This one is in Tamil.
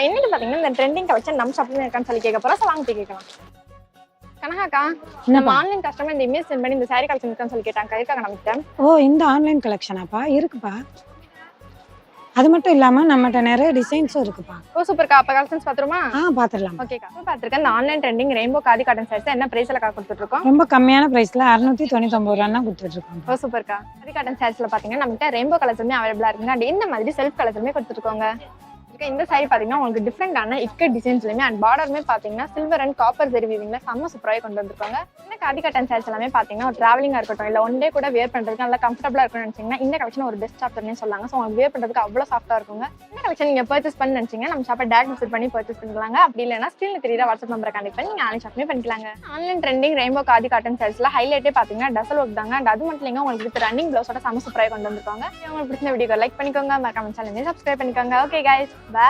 இன்னைக்கு பாத்தீங்கன்னா இந்த ட்ரெண்டிங் கலெக்ஷன் நம்ம ஷாப்ல இருக்கான்னு சொல்லி கேட்க போறோம். வாங்க போய் கேட்கலாம். கனகாக்கா, நம்ம ஆன்லைன் கஸ்டமர் இந்த இமேஜ் சென்ட் பண்ணி இந்த சாரி கலெக்ஷன் இருக்கான்னு சொல்லி கேட்டாங்க. இருக்காங்க நம்மகிட்ட? ஓ, இந்த ஆன்லைன் கலெக்ஷனாப்பா? இருக்குப்பா. அது மட்டும் இல்லாம நம்மகிட்ட நிறைய டிசைன்ஸும் இருக்குப்பா. ஓ சூப்பர்க்கா. அப்ப கலெக்ஷன்ஸ் பாத்துருமா? பாத்துடலாம். ஓகேக்கா. பாத்துருக்கேன் இந்த online trending rainbow khadi cotton sarees என்ன பிரைஸ்ல கொடுத்துட்டு இருக்கோம்? ரொம்ப கம்மியான பிரைஸ்ல 699 ரூபா தான் கொடுத்துட்டு இருக்கோம். ஓ சூப்பர்க்கா. காதி காட்டன் சாரீஸ்ல பாத்தீங்கன்னா நம்மகிட்ட ரெயின்போ கலர்ஸுமே அவைலபிளா இருக்குங்க. அண்ட் இந்த மாதிரி செல்ஃப் கலர்ஸுமே கொடுத்துட்டு இருக்கோங்க. இந்த சாரி பாத்தீங்கன்னா உங்களுக்கு டிஃப்ரெண்டான இக்கட் டிசைன்ஸ்லயுமே அண்ட் பார்டருமே பாத்தீங்கன்னா சில்வர் அண்ட் காப்பர் ஜெரி வீவிங்ல செம்ம சூப்பராக கொண்டு வந்திருக்காங்க. இந்த காதி காட்டன் சாரீஸ் எல்லாமே பாத்தீங்கன்னா ஒரு டிராவலிங்கா இருக்கட்டும் இல்ல ஒன் டே கூட வேர் பண்றதுக்கு நல்லா கம்ஃபர்டபுளா இருக்கும்னு நினைச்சீங்கன்னா இந்த கலெக்ஷன் ஒரு பெஸ்ட் ஆப்ஷன் சொல்லலாம். ஸோ உங்களுக்கு வேர் பண்றதுக்கு அவ்வளவு சாஃப்டா இருக்குங்க. இந்த கலெக்ஷன் நீங்க பர்ச்சேஸ் பண்ணி நினைச்சீங்க நம்ம ஷாப்பை டேரக்ட் விசிட் பண்ணி பர்ச்சேஸ் பண்ணிக்கலாங்க. அப்படி இல்லைன்னா ஸ்கிரீன்ல தெரியற வாட்ஸ்அப் நம்பரை கனெக்ட் பண்ணி நீங்க ஆன்லைன் ஷாப்மே பண்ணிக்கலாங்க. Online trending rainbow khadi cotton சாரீஸ்ல ஹைலைட்டே பாத்தீங்கன்னா டசல் ஒர்க் தாங்க. அண்ட் அது மட்டும் இல்லைங்க உங்களுக்கு ரன்னிங் பிளவுஸோட செம்ம சூப்பராக கொண்டு வந்திருக்காங்க. உங்களுக்கு பிடிச்ச வீடியோ லைக் பண்ணிக்கோங்க, மறக்காம சேனலை சப்ஸ்கிரைப் பண்ணிக்கோங்க. Okay guys, by.